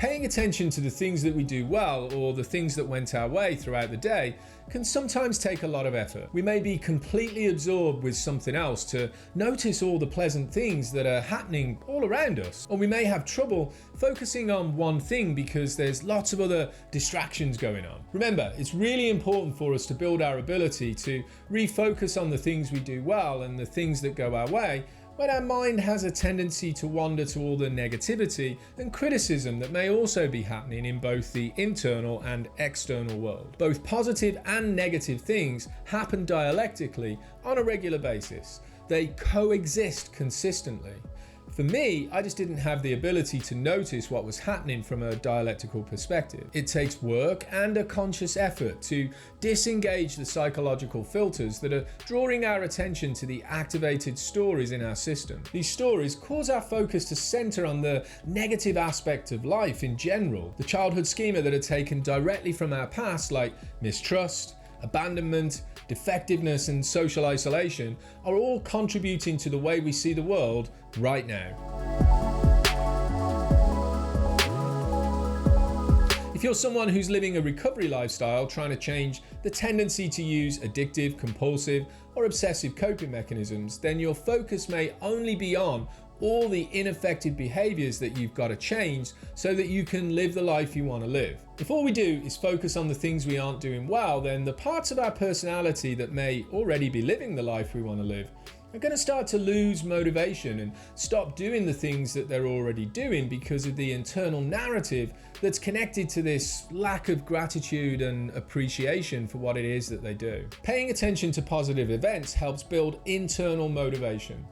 Paying attention to the things that we do well or the things that went our way throughout the day can sometimes take a lot of effort. We may be completely absorbed with something else to notice all the pleasant things that are happening all around us, or we may have trouble focusing on one thing because there's lots of other distractions going on. Remember, it's really important for us to build our ability to refocus on the things we do well and the things that go our way when our mind has a tendency to wander to all the negativity and criticism that may also be happening in both the internal and external world. Both positive and negative things happen dialectically on a regular basis. They coexist consistently. For me, I just didn't have the ability to notice what was happening from a dialectical perspective. It takes work and a conscious effort to disengage the psychological filters that are drawing our attention to the activated stories in our system. These stories cause our focus to center on the negative aspect of life in general, the childhood schema that are taken directly from our past, like mistrust, abandonment, defectiveness, and social isolation, are all contributing to the way we see the world right now. If you're someone who's living a recovery lifestyle trying to change the tendency to use addictive, compulsive, or obsessive coping mechanisms, then your focus may only be on all the ineffective behaviours that you've got to change so that you can live the life you want to live. If all we do is focus on the things we aren't doing well, then the parts of our personality that may already be living the life we want to live are going to start to lose motivation and stop doing the things that they're already doing because of the internal narrative that's connected to this lack of gratitude and appreciation for what it is that they do. Paying attention to positive events helps build internal motivation.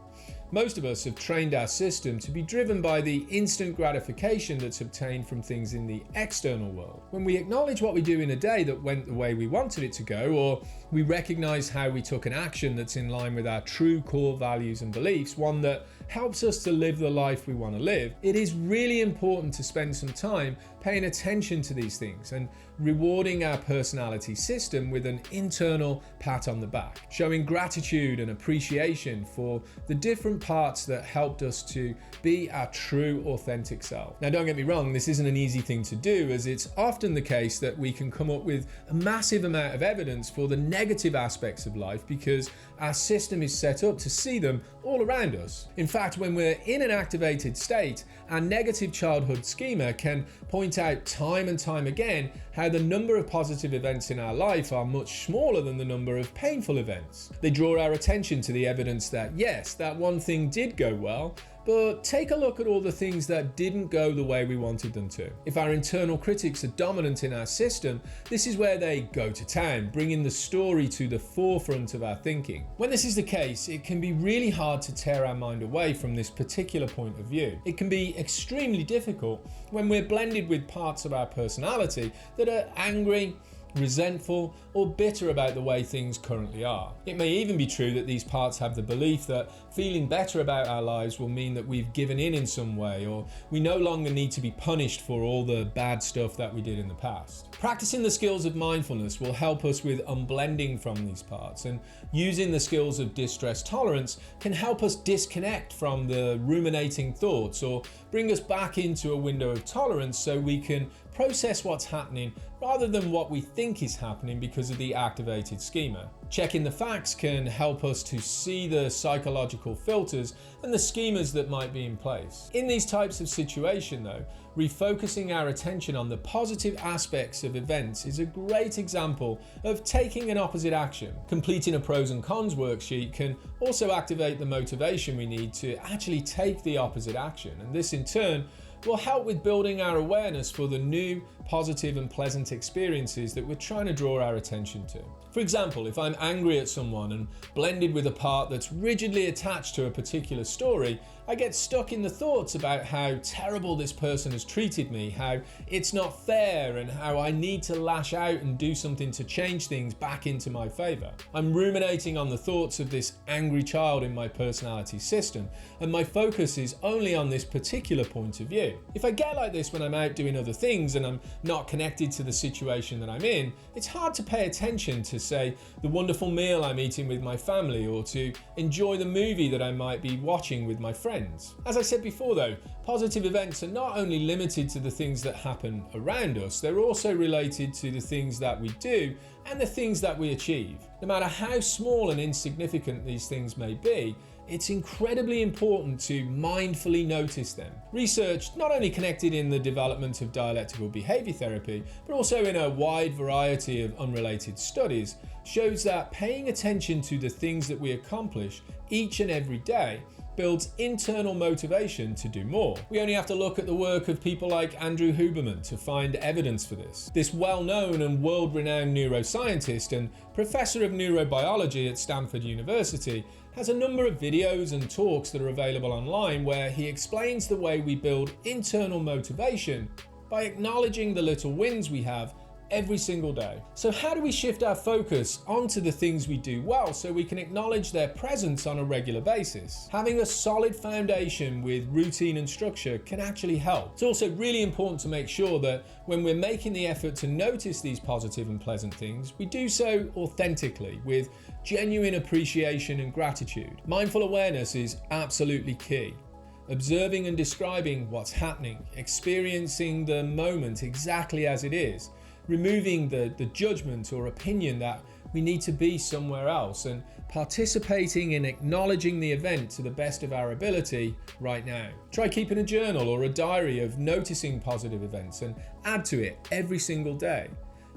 Most of us have trained our system to be driven by the instant gratification that's obtained from things in the external world. When we acknowledge what we do in a day that went the way we wanted it to go, or we recognize how we took an action that's in line with our true core values and beliefs, one that helps us to live the life we want to live, it is really important to spend some time paying attention to these things and rewarding our personality system with an internal pat on the back, showing gratitude and appreciation for the different parts that helped us to be our true authentic self. Now, don't get me wrong, this isn't an easy thing to do, as it's often the case that we can come up with a massive amount of evidence for the negative aspects of life because our system is set up to see them all around us. In fact, when we're in an activated state, our negative childhood schema can point out time and time again how the number of positive events in our life are much smaller than the number of painful events. They draw our attention to the evidence that yes, that one thing did go well, but take a look at all the things that didn't go the way we wanted them to. If our internal critics are dominant in our system, this is where they go to town, bringing the story to the forefront of our thinking. When this is the case, it can be really hard to tear our mind away from this particular point of view. It can be extremely difficult when we're blended with parts of our personality that are angry, resentful, or bitter about the way things currently are. It may even be true that these parts have the belief that feeling better about our lives will mean that we've given in some way, or we no longer need to be punished for all the bad stuff that we did in the past. Practicing the skills of mindfulness will help us with unblending from these parts, and using the skills of distress tolerance can help us disconnect from the ruminating thoughts or bring us back into a window of tolerance so we can process what's happening rather than what we think is happening because of the activated schema. Checking the facts can help us to see the psychological filters and the schemas that might be in place. In these types of situation though, refocusing our attention on the positive aspects of events is a great example of taking an opposite action. Completing a pros and cons worksheet can also activate the motivation we need to actually take the opposite action, and this in turn will help with building our awareness for the new, positive and pleasant experiences that we're trying to draw our attention to. For example, if I'm angry at someone and blended with a part that's rigidly attached to a particular story, I get stuck in the thoughts about how terrible this person has treated me, how it's not fair, and how I need to lash out and do something to change things back into my favour. I'm ruminating on the thoughts of this angry child in my personality system, and my focus is only on this particular point of view. If I get like this when I'm out doing other things and I'm not connected to the situation that I'm in, it's hard to pay attention to, say, the wonderful meal I'm eating with my family, or to enjoy the movie that I might be watching with my friends. As I said before though, positive events are not only limited to the things that happen around us, they're also related to the things that we do and the things that we achieve. No matter how small and insignificant these things may be, it's incredibly important to mindfully notice them. Research, not only connected in the development of dialectical behaviour therapy, but also in a wide variety of unrelated studies, shows that paying attention to the things that we accomplish each and every day builds internal motivation to do more. We only have to look at the work of people like Andrew Huberman to find evidence for this. This well-known and world-renowned neuroscientist and professor of neurobiology at Stanford University has a number of videos and talks that are available online where he explains the way we build internal motivation by acknowledging the little wins we have every single day. So how do we shift our focus onto the things we do well so we can acknowledge their presence on a regular basis? Having a solid foundation with routine and structure can actually help. It's also really important to make sure that when we're making the effort to notice these positive and pleasant things, we do so authentically with genuine appreciation and gratitude. Mindful awareness is absolutely key. Observing and describing what's happening, experiencing the moment exactly as it is, removing the judgment or opinion that we need to be somewhere else, and participating in acknowledging the event to the best of our ability right now. Try keeping a journal or a diary of noticing positive events and add to it every single day.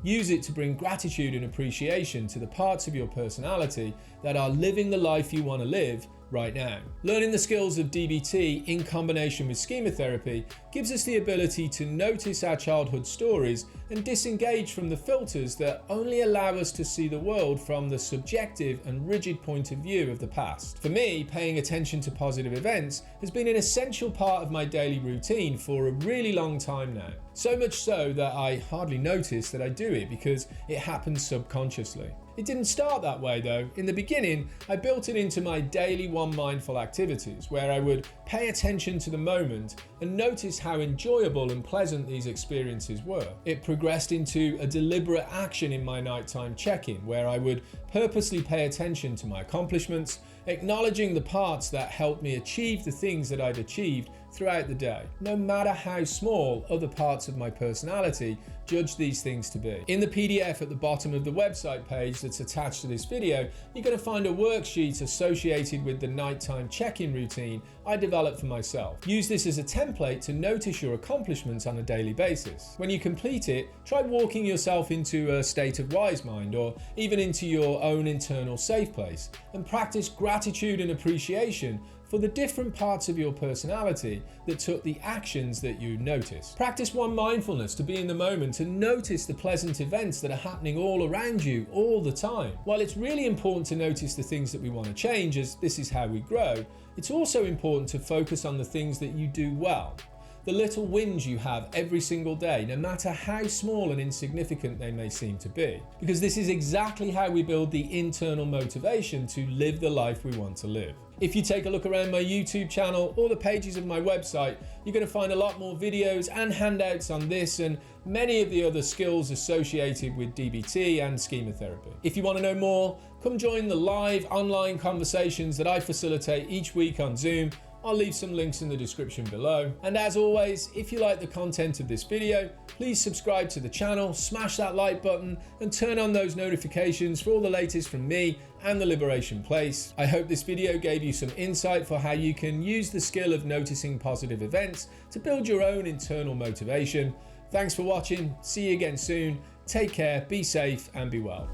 Use it to bring gratitude and appreciation to the parts of your personality that are living the life you want to live right now. Learning the skills of DBT in combination with schema therapy gives us the ability to notice our childhood stories and disengage from the filters that only allow us to see the world from the subjective and rigid point of view of the past. For me, paying attention to positive events has been an essential part of my daily routine for a really long time now. So much so that I hardly notice that I do it because it happens subconsciously. It didn't start that way though. In the beginning, I built it into my daily one mindful activities where I would pay attention to the moment and notice how enjoyable and pleasant these experiences were. It progressed into a deliberate action in my nighttime check-in where I would purposely pay attention to my accomplishments, acknowledging the parts that helped me achieve the things that I'd achieved throughout the day, no matter how small other parts of my personality judge these things to be. In the PDF at the bottom of the website page that's attached to this video, you're going to find a worksheet associated with the nighttime check-in routine I developed for myself. Use this as a template to notice your accomplishments on a daily basis. When you complete it, try walking yourself into a state of wise mind or even into your own internal safe place and practice gratitude and appreciation for the different parts of your personality that took the actions that you notice. Practice one mindfulness to be in the moment and notice the pleasant events that are happening all around you all the time. While it's really important to notice the things that we want to change, as this is how we grow, it's also important to focus on the things that you do well. The little wins you have every single day, no matter how small and insignificant they may seem to be. Because this is exactly how we build the internal motivation to live the life we want to live. If you take a look around my YouTube channel or the pages of my website, you're going to find a lot more videos and handouts on this and many of the other skills associated with DBT and schema therapy. If you want to know more, come join the live online conversations that I facilitate each week on Zoom. I'll leave some links in the description below. And as always, if you like the content of this video, please subscribe to the channel, smash that like button, and turn on those notifications for all the latest from me and the Liberation Place. I hope this video gave you some insight for how you can use the skill of noticing positive events to build your own internal motivation. Thanks for watching. See you again soon. Take care, be safe, and be well.